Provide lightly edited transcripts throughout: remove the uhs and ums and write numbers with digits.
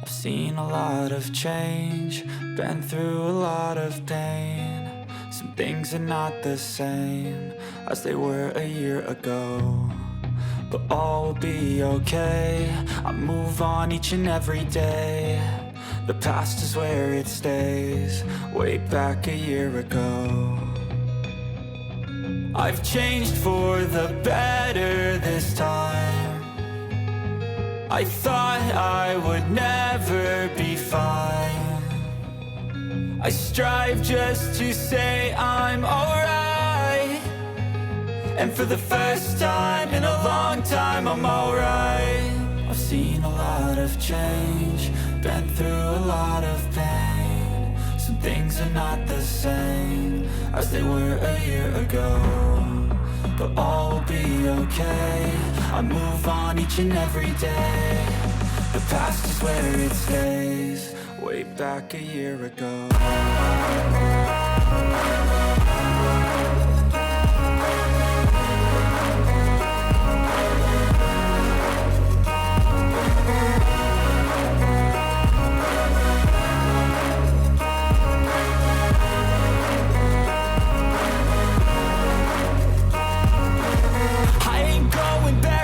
I've seen a lot of change, been through a lot of pain. Some things are not the same as they were a year ago, but all will be okay. I move on each and every day. The past is where it stays, way back a year ago. I've changed for the better this time. I thought I would never be fine. I strive just to say I'm alright, and for the first time in a long time I'm alright. I've seen a lot of change, been through a lot of pain. Some things are not the same as they were a year ago, but all will be okay. I move on each and every day. The past is where it stays, way back a year ago.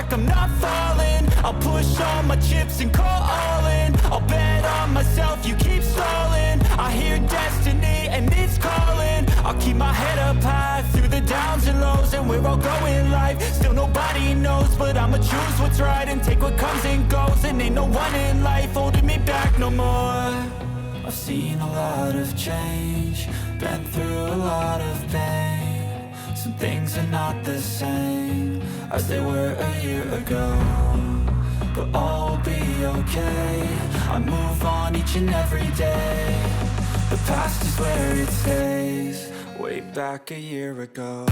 I'm not falling, I'll push all my chips and call all in. I'll bet on myself, you keep stalling. I hear destiny and it's calling. I'll keep my head up high through the downs and lows, and we're all going life. Still nobody knows, but I'ma choose what's right and take what comes and goes. And ain't no one in life holding me back no more. I've seen a lot of change, been through a lot of pain. Some things are not the same as they were a year ago, but all will be okay. I move on each and every day. The past is where it stays, way back a year ago.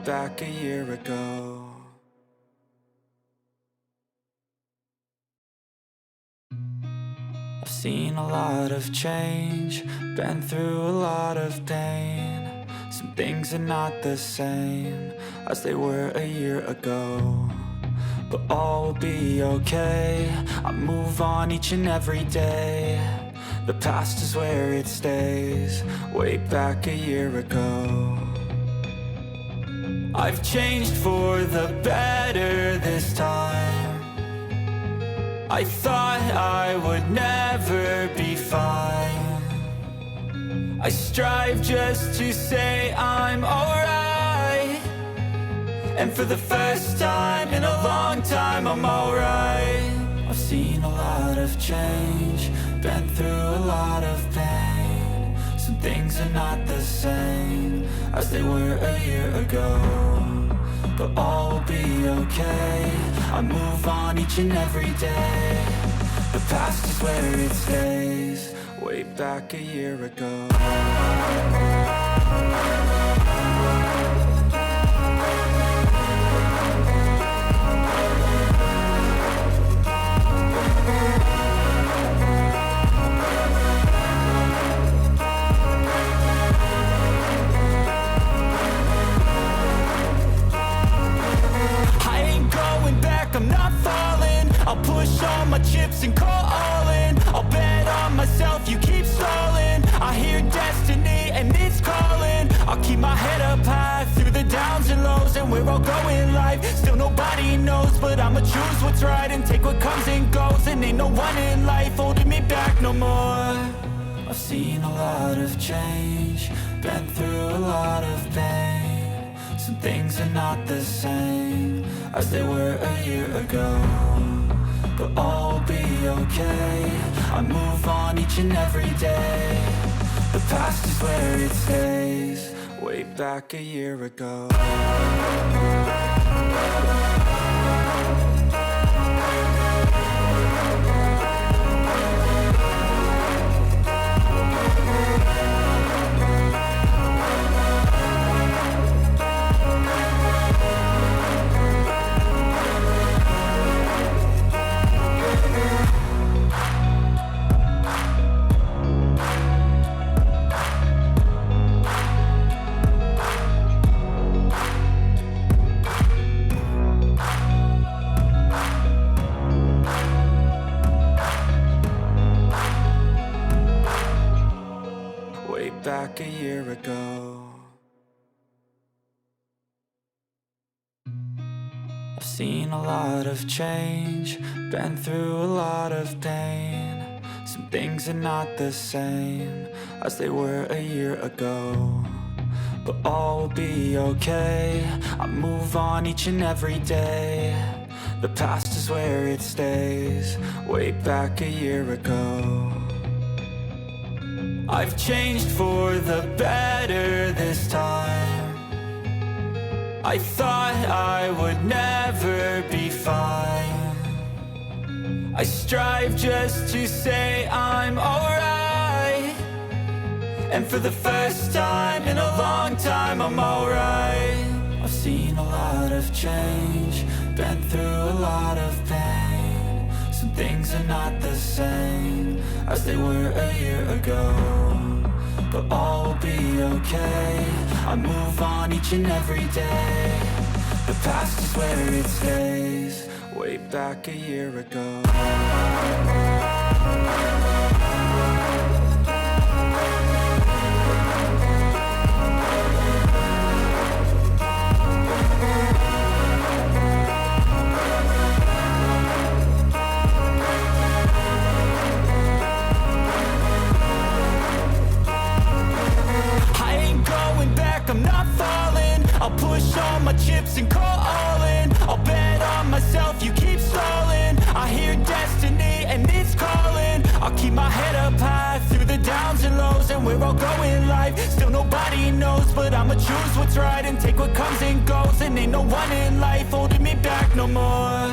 Back a year ago. I've seen a lot of change, been through a lot of pain. Some things are not the same as they were a year ago, but all will be okay. I move on each and every day. The past is where it stays, way back a year ago. I've changed for the better this time. I thought I would never be fine. I strive just to say I'm alright, and for the first time in a long time I'm alright. I've seen a lot of change, been through a lot of pain. Some things are not the same as they were a year ago, but all will be okay. I move on each and every day. The past is where it stays, way back a year ago. I'm not falling, I'll push all my chips and call all in. I'll bet on myself, you keep stalling. I hear destiny and it's calling. I'll keep my head up high through the downs and lows, and we're all going life. Still nobody knows, but I'ma choose what's right and take what comes and goes. And ain't no one in life holding me back no more. I've seen a lot of change, been through a lot of pain. Some things are not the same as they were a year ago, but all will be okay. I move on each and every day. The past is where it stays. Way back a year ago. Back a year ago. I've seen a lot of change, been through a lot of pain. Some things are not the same as they were a year ago, but all will be okay. I move on each and every day. The past is where it stays. Way back a year ago. I've changed for the better this time. I thought I would never be fine. I strive just to say I'm alright, and for the first time in a long time I'm alright. I've seen a lot of change, been through a lot of pain. Some things are not the same as they were a year ago, but all will be okay. I move on each and every day. The past is where it stays. Way back a year ago. I'm not falling. I'll push all my chips and call all in. I'll bet on myself, you keep stalling. I hear destiny and it's calling. I'll keep my head up high through the downs and lows, and we're all going life. Still nobody knows, but I'ma choose what's right and take what comes and goes. And ain't no one in life holding me back no more.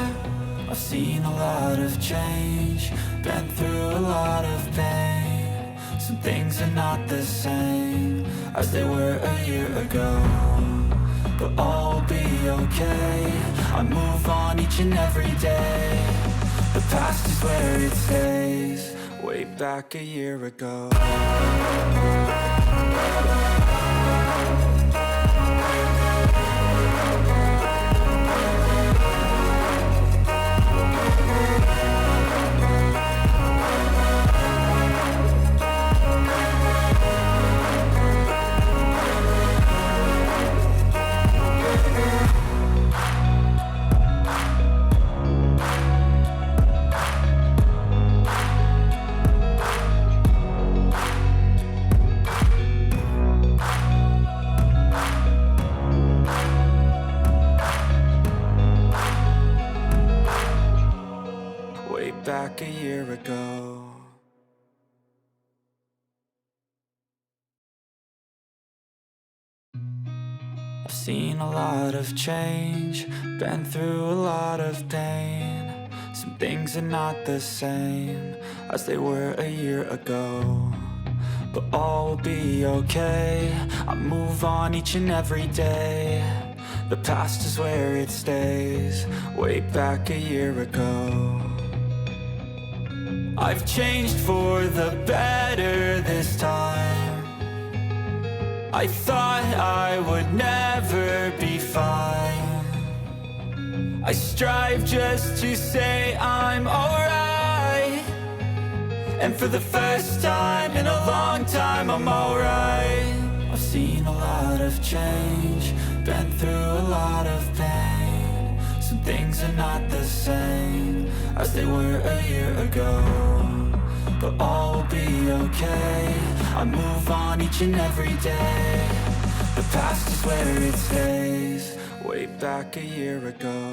I've seen a lot of change, been through a lot of pain. Some things are not the same as they were a year ago, but all will be okay. I move on each and every day. The past is where it stays. Way back a year ago. Back a year ago. I've seen a lot of change, been through a lot of pain. Some things are not the same as they were a year ago, but all will be okay. I move on each and every day. The past is where it stays. Way back a year ago. I've changed for the better this time. I thought I would never be fine. I strive just to say I'm alright, and for the first time in a long time I'm alright. I've seen a lot of change, been through a lot of pain. Some things are not the same as they were a year ago, but all will be okay. I move on each and every day. The past is where it stays. Way back a year ago.